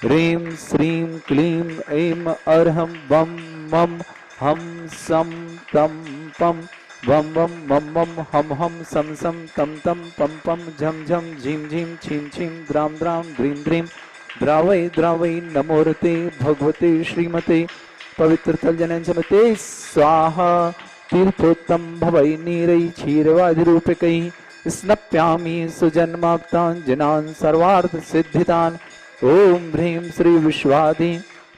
ह्रीं श्रीं क्लीं ऐं अर्हं वं मं हं सं तं पं वं वं मं मं हं हं सं सं तं तं पं पं झं झं झीं झीं छीं छीं द्रां द्रां द्रीं द्रीं द्रावै द्रावै नमोरते भगवते श्रीमते पवित्रतलजनसमते स्वाहा तीर्थोत्तम भवै नीरै क्षीरवादिरूपकै स्नप्यामि सुजन्माक्तान् जनान् सर्वार्थसिद्धितान् ओम ह्रीं श्री विश्वादि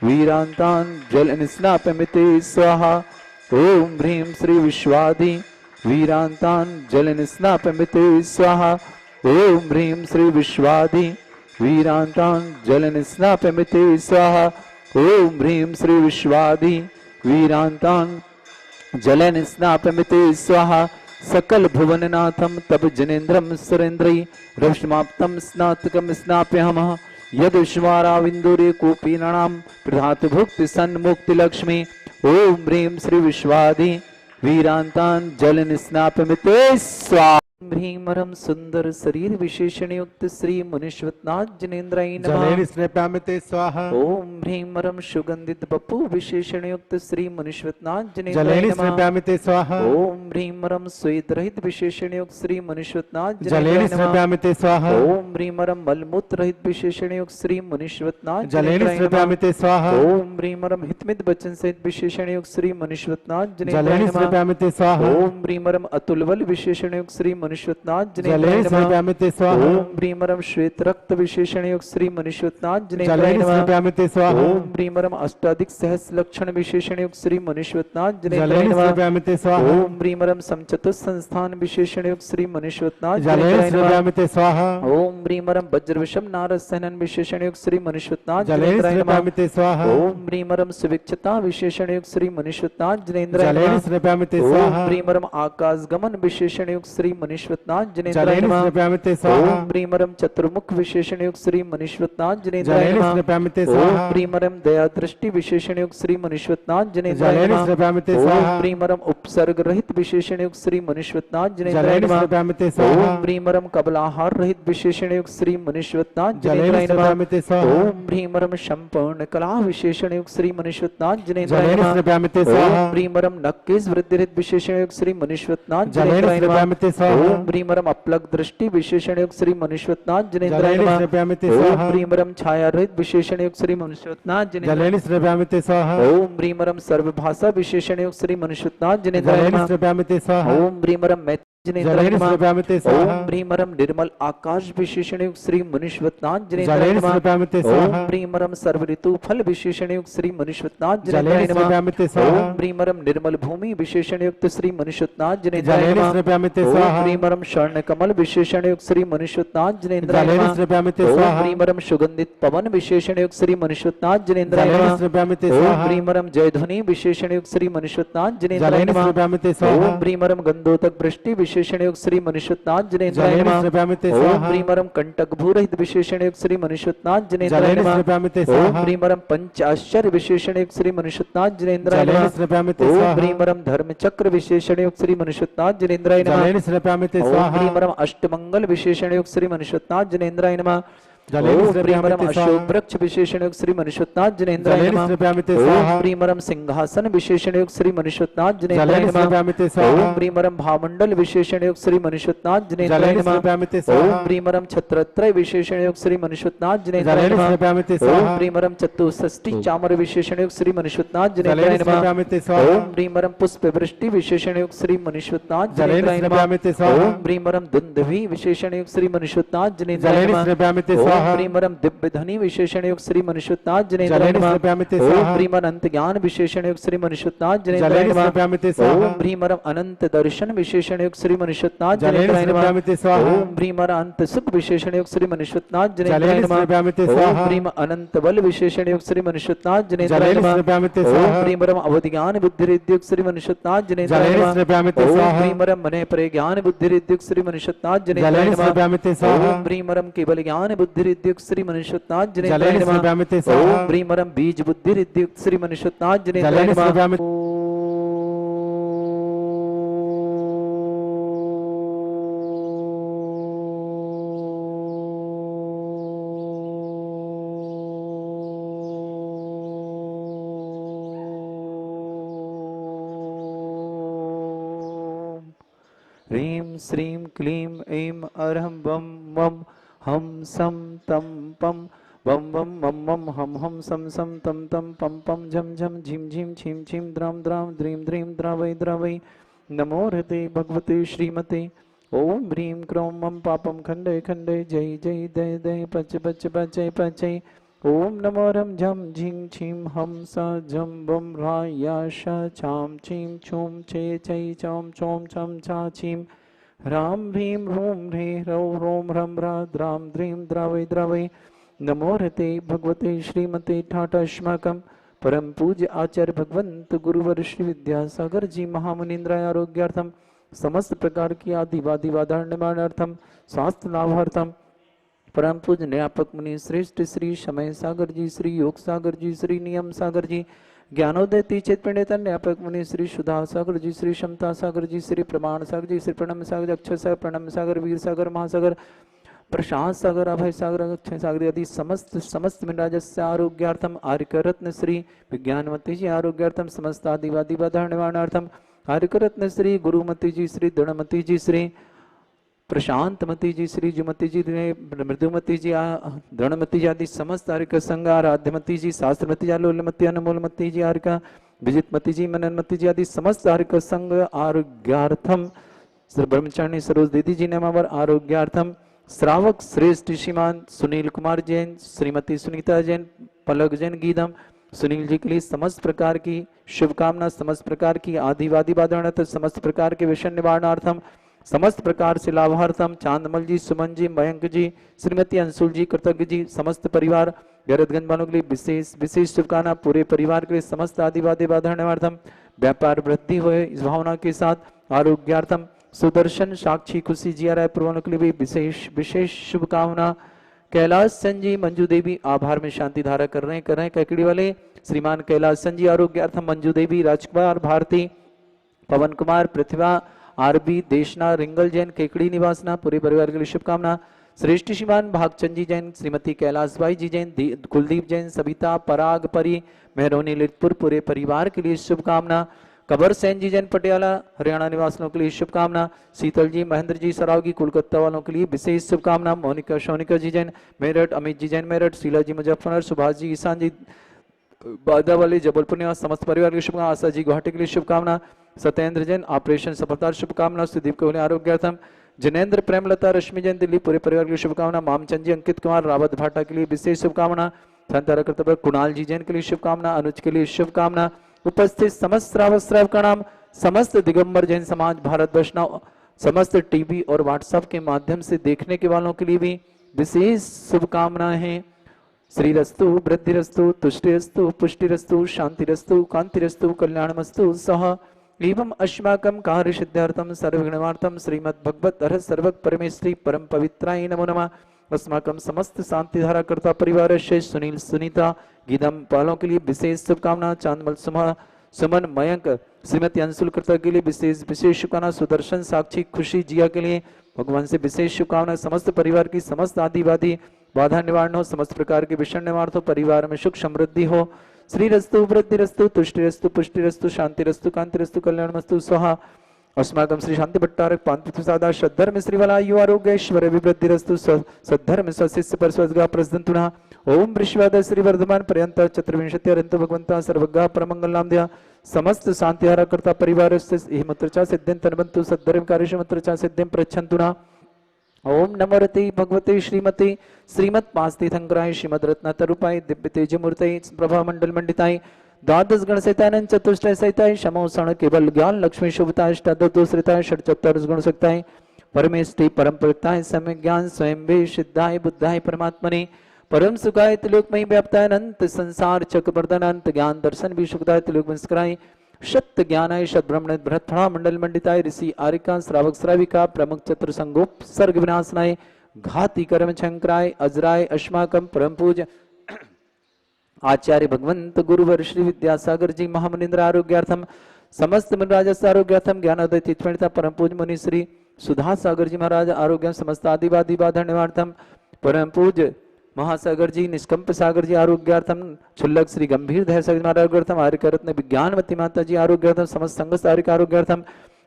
वीरांतान् जलनिस्नापमिते स्वाहा ओम ह्रीं श्री विश्वादि वीरांतान् जलनिस्नापमिते स्वाहा ओम ह्रीं श्री विश्वादि वीरांतान् जलनिस्नापमिते स्वाहा ओम ह्रीं श्री विश्वादि वीरांतान् जलनिस्नापमिते स्वाहा सकल भुवननाथं तब जनेन्द्रं सुरेन्द्रै रश्माप्तं स्नातकं स्नाप्यामः यदुष्माराविन्दुरे कूपीनां प्रधातु भुक्ति सन्मुक्ति लक्ष्मी ओम ह्रीं श्री विश्वादि वीरांतान् जलनिस्नापमिते स्वाहा ह्रीमरम सुंदर शरीर विशेषण युक्त श्री मुनीश्वरनाथ जनेन्द्राय नमः जलेन स्नेपामिते स्वाहा ओम ह्रीमरम सुगंधित बपु विशेषण युक्त श्री मुनीश्वरनाथ जनेन्द्राय जलेन नमः स्नेपामिते स्वाहा ओम ह्रीमरम स्वेद रहित विशेषण युक्त श्री मुनीश्वरनाथ जलेन जनेन्द्राय नमः स्नेपामिते स्वाहा ओम ह्रीमरम मलमूत्र रहित विशेषण युक्त श्री मुनीश्वरनाथ जलेन जनेन्द्राय नमः स्नेपामिते स्वाहा ओम ह्रीमरम हितमित वचन सहित विशेषण युक्त श्री मुनीश्वरनाथ जनेन्द्राय जलेन नमः स्नेपामिते स्वाहा ओम ह्रीमरम अतुलबल विशेषण युक्त श्री मुनीश्वरनाथ जनेन्द्राय जलेन नमः स्नेपामिते स्वाहा ओम ह्रीमरम श्वेत रक्त विशेषण युक्त श्री मुनीश्वरनाथ जनेन्द्राय जलेन नमः स्नेपामिते स्वाहा ओम ह्रीमरम अष्टाधिक सहस लक्षण विशेषण युक्त श्री मुनीश्वरनाथ जनेन्द्राय जलेन नमः स्नेपामिते स्वाहा ओम ह्रीमरम समचतुर संस्थान विशेषण युक्त श्री मुनीश्वरनाथ जलेन जनेन्द्राय नमः स्नेपामिते स्वाहा ओम ह्रीमरम वज्रविषम नारद सहनन विशेषण युक्त श्री मुनीश्वरनाथ जलेन जनेन्द्राय नमः स्नेपामिते स्वाहा ओम ह्रीमरम सुविक्षता विशेषण युक्त श्री मुनीश्वरनाथ जनेन्द्राय जलेन नमः स्नेपामिते ओम स्वाहा ह्रीमरम आकाश गमन विशेषण युक्त श्री मुनीश्वरनाथ जनेन्द्राय जलेन नमः स्नेपामिते स्वाहा ओम ह्रीमरम चतुर्मुख विशेषण युक्त श्री मुनीश्वरनाथ जनेन्द्राय जलेन नमः स्नेपामिते ओम स्वाहा ह्रीमरम दया दृष्टि विशेषण युक्त श्री मुनीश्वरनाथ जनेन्द्राय जलेन नमः स्नेपामिते ओम स्वाहा ह्रीमरम उपसर्ग रहित विशेषण युक्त श्री मुनीश्वरनाथ जनेन्द्राय जलेन नमः स्नेपामिते स्वाहा ओम ह्रीमरम कबलाहार रहित विशेषण युक्त श्री मुनीश्वरनाथ जलेन जनेन्द्राय नमः स्नेपामिते स्वाहा ओम ह्रीमरम संपूर्ण कला विशेषण युक्त श्री मुनीश्वरनाथ जनेन्द्राय जलेन नमः स्नेपामिते ओम स्वाहा ह्रीमरम नक्केश वृद्धि रहित विशेषण युक्त श्री मुनीश्वरनाथ जलेन जनेन्द्राय नमः स्नेपामिते स्वाहा ओम ह्रीमरम अपलग दृष्टि विशेषण युक्त श्री मुनीश्वरनाथ जनेन्द्राय जलेन नमः स्नेपामिते ओम स्वाहा ह्रीमरम छाया रहित विशेषण युक्त श्री मुनीश्वरनाथ जनेन्द्राय जलेन स्नेपामिते स्वाहा ओम ह्रीमरम सर्वभाषा विशेषण युक्त श्री मुनीश्वरनाथ जनेन्द्राय जलेन नमः स्नेपामिते स्वाहा ओम ह्रीमरम मैत्री जनेन्द्राय जलेन नमः स्नेपामिते ओम स्वाहा ह्रीमरम निर्मल आकाश विशेषण युक्त श्री मुनीश्वरनाथ जनेन्द्राय जलेन नमः स्नेपामिते ओम स्वाहा ह्रीमरम सर्व ऋतु फल विशेषण युक्त श्री मुनीश्वरनाथ जलेन जनेन्द्राय नमः स्नेपामिते स्वाहा ओम ह्रीमरम निर्मल भूमि विशेषण युक्त श्री मुनीश्वरनाथ जनेन्द्राय जलेन नमः स्नेपामिते ओम स्वाहा ह्रीमरम स्वर्ण कमल विशेषण युक्त श्री मुनीश्वरनाथ जनेन्द्राय जलेन नमः स्नेपामिते ओम स्वाहा ह्रीमरम सुगंधित पवन विशेषण युक्त श्री मुनीश्वरनाथ जनेन्द्राय जलेन नमः स्नेपामिते ओम स्वाहा ह्रीमरम जयध्वनि विशेषण युक्त श्री मुनीश्वरनाथ जनेन्द्राय जलेन नमः स्नेपामिते स्वाहा ओम ह्रीमरम गंधोदक वृष्टि विशेषण युक्त श्री मुनीश्वरनाथ जनेन्द्राय जलेन नमः स्नेपामिते ओम स्वाहा ह्रीमरम कंटक भूरहित विशेषण युक्त श्री मुनीश्वरनाथ जनेन्द्राय जलेन नमः स्नेपामिते ओम स्वाहा ह्रीमरम पंच आश्चर्य विशेषण युक्त श्री मुनीश्वरनाथ जनेन्द्राय जलेन नमः स्नेपामिते ओम स्वाहा ह्रीमरम धर्म चक्र विशेषण युक्त श्री मुनीश्वरनाथ जनेन्द्राय नमः जलेन स्नेपामिते ओम स्वाहा ह्रीमरम अष्टमंगल विशेषण युक्त श्री मुनीश्वरनाथ जनेन्द्राय नमः जलेन ओम स्नेपामिते ह्रीमरम स्वाहा अशोक वृक्ष विशेषण युक्त श्री मुनीश्वरनाथ जनेन्द्राय जलेन नमः स्नेपामिते ओम स्वाहा ह्रीमरम सिंहासन विशेषण युक्त श्री मुनीश्वरनाथ जनेन्द्राय जलेन नमः स्नेपामिते ओम स्वाहा ह्रीमरम भामंडल विशेषण युक्त श्री मुनीश्वरनाथ जनेन्द्राय जलेन नमः स्नेपामिते ओम स्वाहा ह्रीमरम छत्रत्रय विशेषण युक्त श्री मुनीश्वरनाथ जनेन्द्राय जलेन नमः स्नेपामिते ओम स्वाहा ह्रीमरम चतुष्षष्टि चामर विशेषण युक्त श्री मुनीश्वरनाथ जनेन्द्राय जलेन नमः स्नेपामिते स्वाहा ओम ह्रीमरम पुष्प वृष्टि विशेषण युक्त श्री मुनीश्वरनाथ जलेन जनेन्द्राय नमः स्नेपामिते स्वाहा ओम ह्रीमरम दुंदुभि विशेषण युक्त श्री मुनीश्वरनाथ जनेन्द्राय जलेन नमः स्नेपामिते ओम स्वाहा ह्रीमरम दिव्य ध्वनि विशेषण युक्त श्री मुनीश्वरनाथ जनेन्द्राय जलेन नमः स्नेपामिते ओम स्वाहा ह्रीमरम अनंत ज्ञान विशेषण युक्त श्री मुनीश्वरनाथ जनेन्द्राय जलेन नमः स्नेपामिते स्वाहा ओम ह्रीमरम अनंत दर्शन विशेषण युक्त श्री मुनीश्वरनाथ जलेन जनेन्द्राय नमः स्नेपामिते स्वाहा ओम ह्रीमरम अनंत सुख विशेषण युक्त श्री मुनीश्वरनाथ जनेन्द्राय जलेन नमः स्नेपामिते ओम स्वाहा ह्रीम अनंत बल विशेषण युक्त श्री मुनीश्वरनाथ जनेन्द्राय जलेन नमः स्नेपामिते ओम स्वाहा ह्रीमरम अवधि ज्ञान बुद्धि युक्त श्री मुनीश्वरनाथ जनेन्द्राय जलेन नमः स्नेपामिते ओम स्वाहा ह्रीमरम मने परे ज्ञान बुद्धि युक्त श्री मुनीश्वरनाथ जनेन्द्राय जलेन नमः स्नेपामिते स्वाहा ओम ह्रीमरम केवल ज्ञान बुद्धि युक्त श्री मुनीश्वरनाथ जनेन्द्राय जलेन नमः स्नेपामिते स्वाहा ओम ह्रीमरम बीज बुद्धि युक्त श्री मुनीश्वरनाथ जनेन्द्राय जलेन नमः स्नेपामिते श्रीं क्लीं ऐं अरहं वं वं हम सम तम पम वम वम मम मम हम हम सम सम तम तम पम पम झम झम झिम झिम छिम छिम द्राम द्राम द्रीं द्रीं द्रावै द्रावै नमो हृते भगवते श्रीमते ओम ह्रीं क्रों मम पापम खंडय खंडय जय जय दय दय पच पच पचय पचय ओम नमो रम झम झिं छिं हम स झम बम रा या श छाम छीं छूम छे चै चौम चोम छम छा छीम ह्रां ह्रीं ह्रूं ह्रे ह्रौ ह्रों ह्रं ह्रा द्रां द्रीं द्रावै द्रावै नमो हृते भगवते श्रीमते ठाटाश्माकं परम पूज्य आचार्य भगवंत गुरुवर श्री विद्यासागर जी महामुनीन्द्राय आरोग्यार्थम समस्त प्रकार की आदिवादी वाधार निवारणार्थम स्वास्थ्य लाभार्थम परम पूज्य न्यापक मुनि श्रेष्ठ श्री समय सागर जी, श्री योग सागर जी, श्री नियम सागर जी, ज्ञानोदय तीचेत पंडित न्यापक मुनि श्री सुधा सागर जी, श्री क्षमता सागर जी, श्री प्रमाण सागर जी, श्री प्रणम सागर, अक्षर सागर, प्रणम सागर, वीर सागर, महासागर, प्रशांत सागर, अभय सागर, अक्षय सागर आदि समस्त मिनराजस्य आरोग्यार्थम आर्यरत्न श्री विज्ञानमती जी आरोग्यार्थम समस्त आदिवादी बाधा निवारणार्थम आर्यरत्न श्री गुरुमती जी, श्री दृढ़मती जी, श्री प्रशांतमती जी, श्री जुमती जी, मृदुमती जी, दृढ़मती जी आदि समस्त आर्यक संघ आराध्यमती जी, शास्त्रमती जी, लोलमती, अनमोलमती जी आर्यक विजितमती जी, मननमती जी आदि समस्त आर्यक संघ आरोग्यार्थम श्री ब्रह्मचारिणी सरोज दीदी जी ने अमर आरोग्यार्थम श्रावक श्रेष्ठ श्रीमान सुनील कुमार जैन, श्रीमती सुनीता जैन, पलक जैन, गीदम सुनील जी के लिए समस्त प्रकार की शुभकामना, समस्त प्रकार की आदिवादी बाधानार्थ, समस्त प्रकार के विषय निवारणार्थम, समस्त प्रकार से लाभार्थम चांदमल जी, सुमन जी, मयंक जी, श्रीमती अंशुल जी, कृतज्ञ जी, समस्त परिवार गैरतगंज वालों के लिए विशेष शुभकामना, पूरे परिवार के लिए समस्त आदिवादी बाधानार्थम व्यापार वृद्धि हो इस भावना के साथ आरोग्यार्थम सुदर्शन साक्षी खुशी जी रायपुर वालों के लिए भी विशेष शुभकामना। कैलाश सन जी, मंजू देवी आभार में शांति धारा कर रहे हैं कैकड़ी वाले श्रीमान कैलाश सन जी आरोग्यार्थम, मंजू देवी, राजकुमार भारती, पवन कुमार, पृथ्वा, आरबी, देशना, रिंगल जैन, केकड़ी निवासना, पूरे परिवार के लिए शुभकामना। श्रेष्ठ श्रीमान भागचंद जी जैन, श्रीमती कैलाश बाई जी जैन, कुलदीप जैन, सविता, पराग, परी, मेहरोनी, लितपुर, पूरे परिवार के लिए शुभकामना। कबर सैन जी जैन, पटियाला, हरियाणा निवासियों के लिए शुभकामना। शीतल जी, महेंद्र जी, सरावगी, कोलकाता वालों के लिए विशेष शुभकामना। मोनिका सोनिका जी जैन, मेरठ, अमित जी जैन, मेरठ, शीला जी मुजफ्फरनगर, सुभाष जी, ईशान जी बादा वाले जबलपुर निवास समस्त परिवार की शुभकामना। आशा जी गुवाहाटी के लिए शुभकामना। सत्येंद्र जैन ऑपरेशन सफलता शुभकामना। सुदीप कोहली आरोग्यार्थम। जनेन्द्र, प्रेमलता, रश्मि जैन दिल्ली, पूरे परिवार के लिए शुभकामना। मामचंद जी, अंकित कुमार, रावत भाटा के लिए विशेष शुभकामना। संतारा कर्तव्य कुणाल जी जैन के लिए शुभकामना। अनुज के लिए शुभकामना। उपस्थित समस्त श्रावक का नाम, समस्त दिगंबर जैन समाज भारत वैष्णव, समस्त टीवी और व्हाट्सएप के माध्यम से देखने के वालों के लिए भी विशेष शुभकामनाएं हैं। श्रीरस्तु, वृद्धिरस्तु, तुष्टिरस्तु, पुष्टिरस्तु, शांतिरस्तु, कांतिरस्तु, कल्याणमस्तु सह एवं अस्माकं कार्य सिद्धार्थम सर्वगुणार्थम श्रीमद् भगवत अर्हत सर्वक परमेश्वरी परम पवित्राय नमो नमः। अस्माकं समस्त शांति धारा कर्ता परिवार से सुनील, सुनीता, गीदम वालों के लिए विशेष शुभकामना। चांदमल, सुमन, मयंक, श्रीमती अंशुल कर्ता के लिए विशेष शुभकामना। सुदर्शन, साक्षी, खुशी, जिया के लिए भगवान से विशेष शुभकामना। समस्त परिवार की समस्त आदिवादी बाधा निवारण हो, समस्त प्रकार के विषय निवारण हो, परिवार में सुख समृद्धि हो। श्रीरस्तु, वृद्धिरस्तु, तुष्टिरस्तु, पुष्टिरस्तु, शांतिरस्तु, कांतिरस्तु, कल्याणमस्तु स्वाहा। अस्माकं श्री शांति भट्टारक पांचसादा सद्धर्म श्रीवलायु आरोग्यश्वर विवृद्धिरस्तु सद्धर्म सशिष्य परस्वगा प्रसदंतुना। ओम वृषवाद श्री वर्धमान पर्यंत चतुर्विंशति अरंत भगवंता सर्वगा परमंगलाम्द्या समस्त शांतिहारा कर्ता परिवार से हिमत्रचा सिद्धिं तन्वन्तु सद्धर्म कार्यशमत्रचा सिद्धिं प्रच्छन्तुना। ओम नमो रते भगवते श्रीमते श्रीमत् पांचतीर्थंकराय श्रीमद रत्नातरूपाय दिव्य तेजमूर्तये प्रभा मंडल मंडिताय द्वादश गण सहितानंद चतुष्टय सहिताय शमोषण केवल ज्ञान लक्ष्मी शुभताय अष्टादशरिताय षट्चत्वारिश गुण सहिताय परमेष्टि परम प्रवक्ताय सम्यक ज्ञान स्वयं वे सिद्धाय बुद्धाय परमात्मने परम सुखाय त्रिलोकमयी व्याप्ताय अनंत संसार चक्रवर्धन अनंत ज्ञान दर्शन भी सुखदाय त्रिलोक वंशकराय सत्य ज्ञानाय सद्ब्रह्मण बृहत्फणा मंडल मंडिताय ऋषि आरिका श्रावक श्राविका प्रमुख चतुर संगोप सर्ग विनाशनाय घाती कर्म शंकराय अजराय अस्माकं परम पूज्य आचार्य भगवंत गुरुवर श्री विद्यासागर जी महामुनिंद्र आरोग्यार्थम समस्त मुनिराजस्य आरोग्यार्थम ज्ञानोदय तीर्थपंडिता परम पूज्य मुनि श्री सुधा सागर जी महाराज आरोग्यम समस्त आदिवादी बाधा निवार्थम परम पूज्य महासागर जी निष्कंप सागर जी आरोग्यार्थम छुल्लक श्री गंभीर दह सागर आरोग्यार्थम आर्यरत्न विज्ञानवती माता जी आरोग्यार्थम समस्त संघ आरोग्यार्थम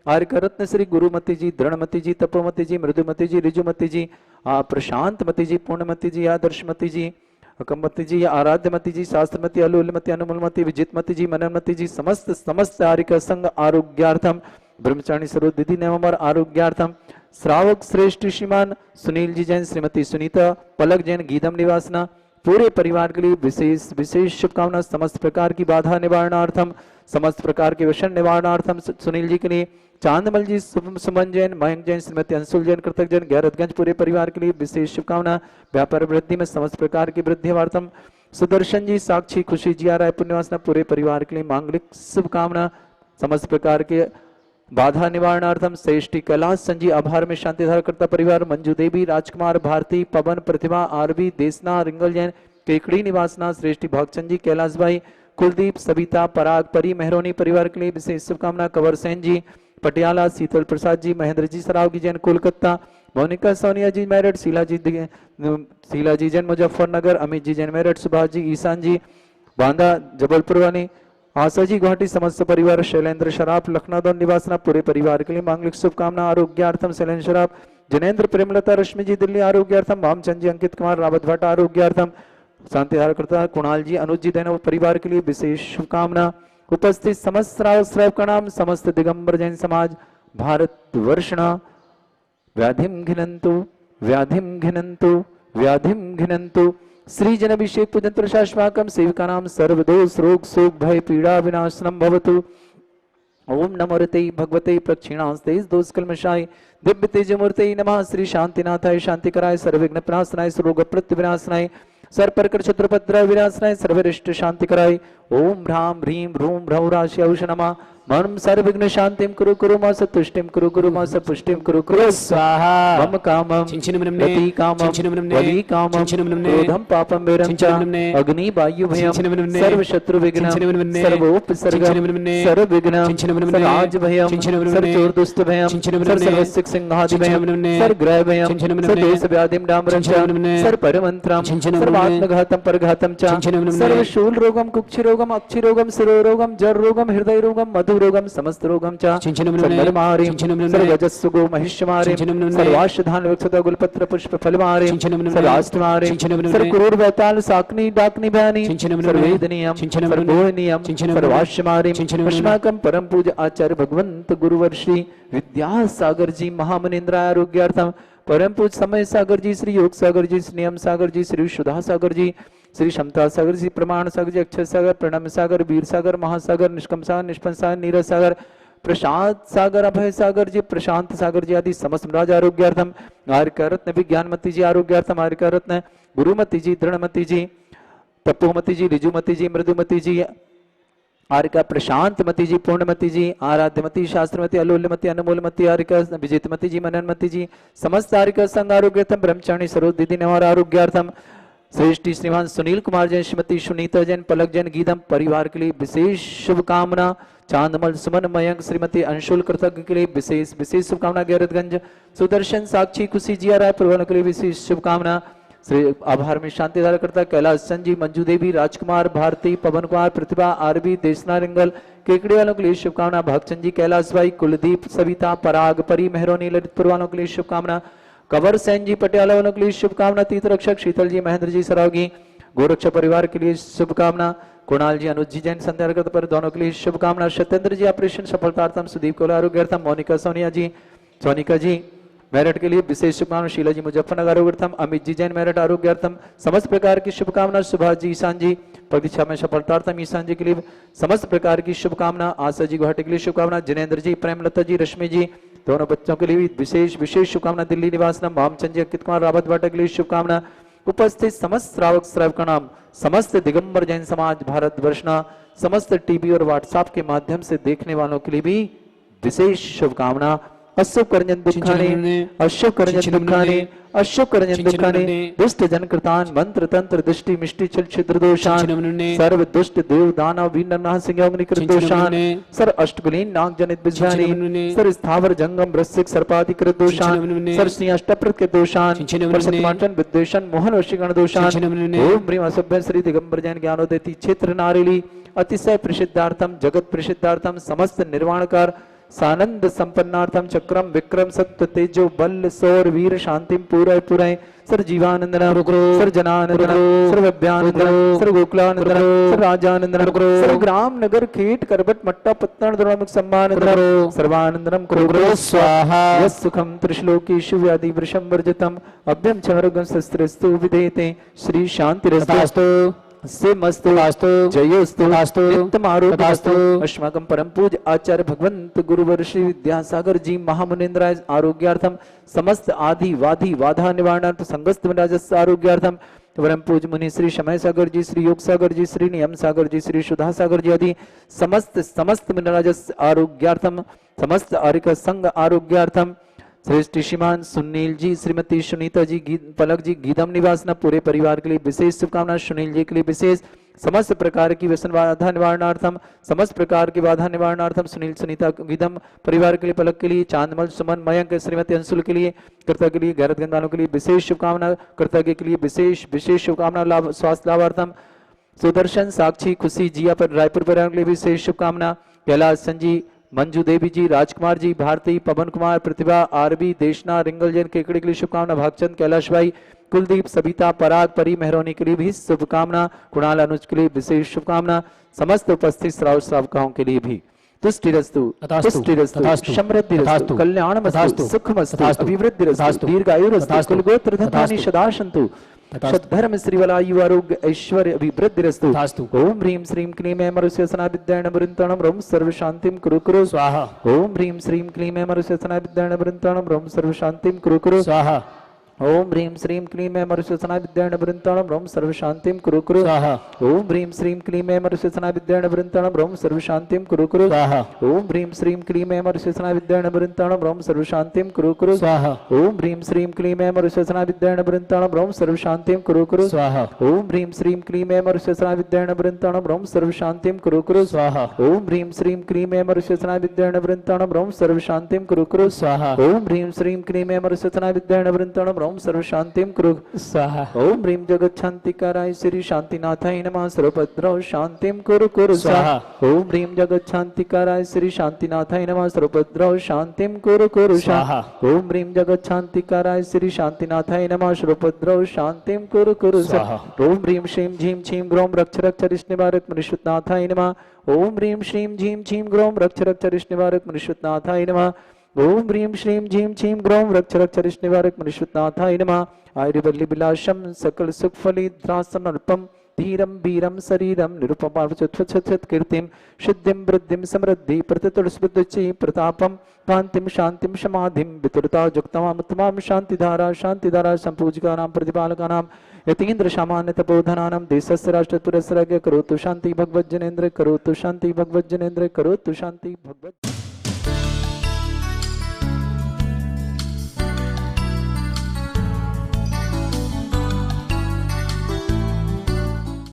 आर्य रत्न श्री गुरुमती जी, दृढ़मती जी, तपोमती जी, मृदुमती जी, ऋजुमती जी, प्रशांतमती जी, पूर्णमती जी, आदर्शमती जी, अकमती जी, आराध्यमती जी, शास्त्रमती, अलूलमती, अनुमूलमती, विजितमती जी, मननमती जी, समस्त समस्त आर्य संघ आरोग्यार्थम, ब्रह्मचारी स्वरूप दीदी नवंबर आरोग्यार्थम, श्रावक श्रेष्ठ श्रीमान सुनील जी जैन, श्रीमती सुनीता पलक जैन, गीदम निवासना, पूरे परिवार के लिए विशेष विशेष शुभकामना। समस्त प्रकार की बाधा निवारणार्थम, समस्त प्रकार के व्यसन निवारणार्थम सुनील जी के लिए, चांदमल जी, सुमन जैन, मयंक जैन, श्रीमती अंशुल जैन, कृतक जैन, गैरतगंज पूरे परिवार के लिए विशेष शुभकामना। व्यापार वृद्धि में समस्त प्रकार की वृद्धिवार्थम सुदर्शन जी, साक्षी, खुशी जी, राय पुण्यवासना पूरे परिवार के लिए मांगलिक शुभकामना। समस्त प्रकार के बाधा निवारणार्थम श्रेष्ठी कैलाश संजी, आभार में शांति धारा करता परिवार, मंजू देवी, राजकुमार, भारती, पवन, प्रतिभा, आरवी, देसना, रिंगल जैन, केकड़ी निवासना, श्रेष्ठी भागचंद जी, कैलाश भाई, कुलदीप, सविता, पराग, परी, मेहरोनी परिवार के लिए विशेष शुभकामना। कंवर सेन जी पटियाला, शीतल प्रसाद जी, महेंद्र जी सरावगी जैन कोलकाता, मोनिका सोनिया जी मेरठ, शीला जी जैन मुजफ्फरनगर, अमित जी जैन मेरठ, सुभाष जी, ईशान जी बांदा जबलपुर वाली, आशा जी गुवाहाटी, समस्त परिवार, शैलेंद्र शराफ लखनऊ निवासना पूरे परिवार के लिए मांगलिक शुभकामना। आरोग्यार्थम शैलेंद्र शराफ, जनेन्द्र, प्रेमलता, रश्मि जी दिल्ली आरोग्यार्थम, भामचंद जी, अंकित कुमार, रावत भट्ट आरोग्यार्थम, शांति धारा करता कुणाल जी, अनुज जी दैनव परिवार के लिए विशेष शुभकामना। उपस्थित समस्त श्राव का नाम, समस्त दिगंबर जैन समाज भारत वर्षणा व्याधिम घिनंतु व्याधिम घिनंतु व्याधिम घिनंतु श्री जन अभिषेक पूजन शाश्वाकम सेविका नाम सर्वदोष रोग शोक भय पीड़ा विनाशनम भवतु। ओम नमो रते भगवते प्रक्षिणास्ते दोष कल्मषाय दिव्य तेज मूर्ते नमः। श्री शांतिनाथाय शांतिकराय सर्वविघ्न प्रणाशनाय सर्वरोग प्रत्यविनाशनाय सर्वप्रकट शत्रुपद्रव विनाशनाय सर्वरिष्ट शांतिकराय ओम ह्रां ह्रीं ह्रूं ह्रौराशि औष नमः। मम सर्वविघ्न शांतिं कुरु कुरु मा सतुष्टिं कुरु कुरु मा सपुष्टिं कुरु कुरु स्वाहा। मम कामं रति कामं वली कामं क्रोधं पापं वैरं च अग्नि वायु भयं सर्व शत्रु विघ्न सर्वोपसर्गं सर्व विघ्न सर्वराज भयं सर्व चोर दुष्ट भयं सर्व सर्वसिक सिंहादि भयं सर्व ग्रह भयं सर्व दोष व्याधिं डाम्रं च सर्व परमंत्रं सर्वात्मघातं परघातं च सर्व शूल रोगं कुक्षि रोगं अक्षि रोगं शिरो रोगं जर रोगं हृदय रोगं मधु रोगम समस्त रोगम च सर्वमारे सर्वजस्सुगो महिष्यमारे सर्वाश्धान विक्षत गुलपत्र पुष्प फलमारे सर्वाष्टमारे सर्वक्रूर वैताल साकनी डाकनी भयानी सर्वेदनीयम सर्वोहनीयम सर्वाश्यमारे अस्माकं परम पूज्य आचार्य भगवंत गुरुवर श्री विद्यासागर जी महामनिंद्र आरोग्यार्थम, परम पूज्य समय सागर जी, श्री योग सागर जी, श्री नियम सागर जी, श्री सुधा सागर जी, श्री क्षमता सागर जी, प्रमाण सागर जी, अक्षय सागर, प्रणम सागर, वीर सागर, महासागर, निष्कम सागर, निष्पन्न सागर, नीरज सागर, प्रशांत सागर, अभय सागर जी, प्रशांत सागर जी आदि समस्त राज आरोग्यार्थम, आर्य रत्न विज्ञानमती जी आरोग्यार्थम, आर्य रत्न गुरुमती जी, दृढ़मती जी, तपोमती जी, ऋजुमती जी, मृदुमती जी, आर्य प्रशांतमती जी, पूर्णमती जी, आराध्यमती, शास्त्रमती, अलूल्यमती, अनुमूलमती, आर्य विजितमती जी, मननमती जी, समस्त आर्य संघ आरोग्यार्थम, ब्रह्मचारी स्वरूप दीदी नवर आरोग्यार्थम, श्रेष्ठी श्रीमान सुनील कुमार जैन, श्रीमती सुनीता जैन, पलक जैन, गीदम परिवार के लिए विशेष शुभकामना। चांदमल, सुमन, मयंक, श्रीमती अंशुल कृतज्ञ के लिए विशेष विशेष शुभकामना। गैरतगंज सुदर्शन, साक्षी, खुशी जिया राय परिवार के लिए विशेष शुभकामना। श्री आभार में शांति धारा करता कैलाश संजी, मंजू देवी, राजकुमार, भारती, पवन कुमार, प्रतिभा, आरबी, देशना, रिंगल, केकड़ी वालों के लिए शुभकामना। भगचंद जी, कैलाश भाई, कुलदीप, सविता, पराग, परी, मेहरोनी, ललितपुर वालों के लिए शुभकामना। कंवर सेन जी पटियाला वालों के लिए शुभकामना। तीर्थ रक्षक शीतल जी, महेंद्र जी सरावगी, गोरक्षा परिवार के लिए शुभकामना। कुणाल जी, अनुज जी जैन संध्या पर दोनों के लिए शुभकामना। सत्येंद्र जी ऑपरेशन सफलतार्थम, सुदीप कोला आरोग्यार्थम, मोनिका सोनिका जी मेरठ के लिए विशेष शुभकामना। शीला जी मुजफ्फरनगर आरोग्यार्थम, अमित जी जैन मेरठ आरोग्यार्थम, समस्त प्रकार की शुभकामना। सुभाष जी, ईशान जी परीक्षा में सफलतार्थम, ईशान जी के लिए समस्त प्रकार की शुभकामना। आशा जी गुवाहाटी के लिए शुभकामना। जिनेन्द्र जी, प्रेमलता जी, रश्मि जी दोनों बच्चों के लिए विशेष विशेष शुभकामना। दिल्ली निवास नाम भामचंद जी, अंकित कुमार, रावत भाटा के लिए शुभकामना। उपस्थित समस्त श्रावक श्रावका नाम, समस्त दिगंबर जैन समाज भारत वर्षना, समस्त टीवी और व्हाट्सएप के माध्यम से देखने वालों के लिए भी विशेष शुभकामना। अशुभ करजन दुखाने, अशुभ करजन दुखाने, अशुभ करजन दुखाने, दुष्ट जन कृतान, मंत्र तंत्र दृष्टि मिष्टि चल छिद्र दोषान, सर्व दुष्ट देव दानव वीर नाह सिंह कृत दोषान, सर अष्टकुलीन नाग जनित विज्ञानी, सर स्थावर जंगम रसिक सर्पादि कृत दोषान, सर सिंह अष्टप्रत के दोषान, सत्यमाचन विद्वेषण मोहन वशीकरण दोषान। ओम ह्रीं असभ्य श्री दिगंबर जैन ज्ञानोदयति क्षेत्र नारेली अतिशय प्रसिद्धार्थम, जगत प्रसिद्धार्थम, समस्त निर्वाणकार सानंद संपन्नार्थम चक्रम विक्रम सत्व तेजो बल सौर वीर शांतिम पूरय पूरय सर जीवानंदन सर जनानंदन सर वैभ्यानंदन सर गोकुलानंदन सर राजानंदन सर ग्राम नगर खेट करबट मट्टा पत्तन द्रोणमुख सम्मानंदन सर्वानंदनम कुरु स्वाहा यस् सुखम त्रिश्लोकेषु व्याधि वृषम वर्जितम अभ्यम चमरगम शस्त्रस्तु विधेयते श्री शांतिरस्तु से मस्तु जयोस्तु नित्यमारोग्यस्तु अस्माकं परम पूज्य आचार्य भगवंत गुरुवर श्री विद्यासागर जी महामुनीन्द्राय आरोग्यार्थम समस्त आदि वादी बाधा निवारणार्थ संगस्त राजस्व आरोग्यार्थम परम पूज्य मुनि श्री शमय सागर जी श्री योग सागर जी श्री नियम सागर जी श्री सुधा सागर जी आदि समस्त राजस्व आरोग्यार्थम समस्त आर्यक संघ आरोग्यार्थम श्रेष्ठ श्रीमान सुनील जी श्रीमती सुनीता जी पलक जी गीदम निवास न पूरे परिवार के लिए विशेष शुभकामना सुनील जी के लिए विशेष समस्त प्रकार की व्यसन बाधा निवारणार्थम समस्त प्रकार की बाधा निवारणार्थम सुनील सुनीता गीदम परिवार के लिए पलक के लिए चांदमल सुमन मयंक श्रीमती अंशुल के लिए कर्ता के लिए गैरतगंज वालों के लिए विशेष शुभकामना कर्ता के लिए विशेष शुभकामना लाभ स्वास्थ्य लाभार्थम सुदर्शन साक्षी खुशी जिया पर रायपुर परिवार के लिए विशेष शुभकामना कैलाश संजी मंजू देवी जी राजकुमार जी भारती पवन कुमार प्रतिभा आरबी देशना रिंगल जैन केकड़े के लिए शुभकामना भागचंद कैलाश भाई कुलदीप सबिता पराग परी मेहरोनी के लिए भी शुभकामना कुणाल अनुज के लिए विशेष शुभकामना समस्त उपस्थित श्रावक श्रावकाओं के लिए भी तुष्टिरस्तु तुष्टिरस्तु समृद्धिरस्तु कल्याणमस्तु सुखमस्तु अभिवृद्धिरस्तु दीर्घायुरस्तु कुलगोत्र धनानि सदा सन्तु धर्म श्रीवलायु आरोग्य ऐश्वर्य अभिवृद्धिरस्तु ओम ह्रीं श्रीं क्लीं ऐं मरुष्यसना विद्यायण वृंतणं रोम सर्व शांतिं कुरु कुरु स्वाहा ओम ह्रीं श्रीं क्लीं ऐं मरुष्यसना विद्यायण वृंतणं रोम सर्व शांतिं कुरु कुरु स्वाहा ओम ह्रीं श्रीं क्लीं ऐं मरुष्यसना विद्यायण वृंतणं रोम सर्व शांतिं कुरु कुरु स्वाहा ओम ह्रीं श्रीं क्लीं ऐं मरुष्यसना विद्यायण वृंतणं रोम सर्व शांतिं कुरु कुरु स्वाहा ओम ह्रीं श्रीं क्लीं ऐं मरुष्यसना विद्यायण वृंतणं रोम सर्व शांतिं कुरु कुरु स्वाहा ओम ह्रीं श्रीं क्लीं ऐं मरुष्यसना विद्यायण वृंतणं रोम सर्व शांतिं कुरु कुरु स्वाहा ओम ह्रीं श्रीं क्लीं ऐं मरुष्यसना विद्यायण वृंतणं रोम सर्व शांतिं कुरु कुरु स्वाहा ओम ह्रीं श्रीं क्लीं ऐं मरुष्यसना विद्यायण वृंतणं रोम सर्व शांतिं कुरु कुरु स्वाहा ओम ह्रीं श्रीं क्लीं ऐं मरुष्यसना विद्यायण वृंतणं रोम सर्व शांतिं कुरु स्वाहा ओम ह्रीं जगत शांतिकाराय श्री शांतिनाथाय नमः सर्वभद्रौ शांतिं कुरु कुरु स्वाहा ओम ह्रीं जगत शांतिकाराय श्री शांतिनाथाय नमः सर्वभद्रौ शांतिं कुरु कुरु स्वाहा ओम ह्रीं जगत शांतिकाराय श्री शांतिनाथाय नमः सर्वभद्रौ शांतिं कुरु कुरु स्वाहा ओम ह्रीं श्रीं झीं छीं ग्रौं रक्ष रक्ष रिष्णिवारक मनुष्यनाथाय नमः ओम ह्रीं श्रीं झीं छीं ग्रौं रक्ष रक्ष रिष्णिवारक मनुष्यनाथाय नमः ओम ह्रीं श्रीं झीं छीं ग्रौं रक्ष रक्ष रिष्णिवारक मनुष्यनाथाय नमः आयुर्वल्ली विलासम सकल सुख फलिद्रासन अल्पम धीरम वीरम शरीरम निरुपमार्चत कीर्तिम सिद्धिं वृद्धिं समृद्धि प्रतितुलस्मृति प्रतापम कांतिम शांतिम समाधिम वितुरता जुक्तमाम शांतिधारा संपूजकानां प्रतिपालकानां यतीन्द्र सामान्य तपोधनानां देशस्य राष्ट्रपुरस्य करोतु शांति भगवज्जनेन्द्र करोतु शांति भगवज्जनेन्द्र करोतु शांति भगवज्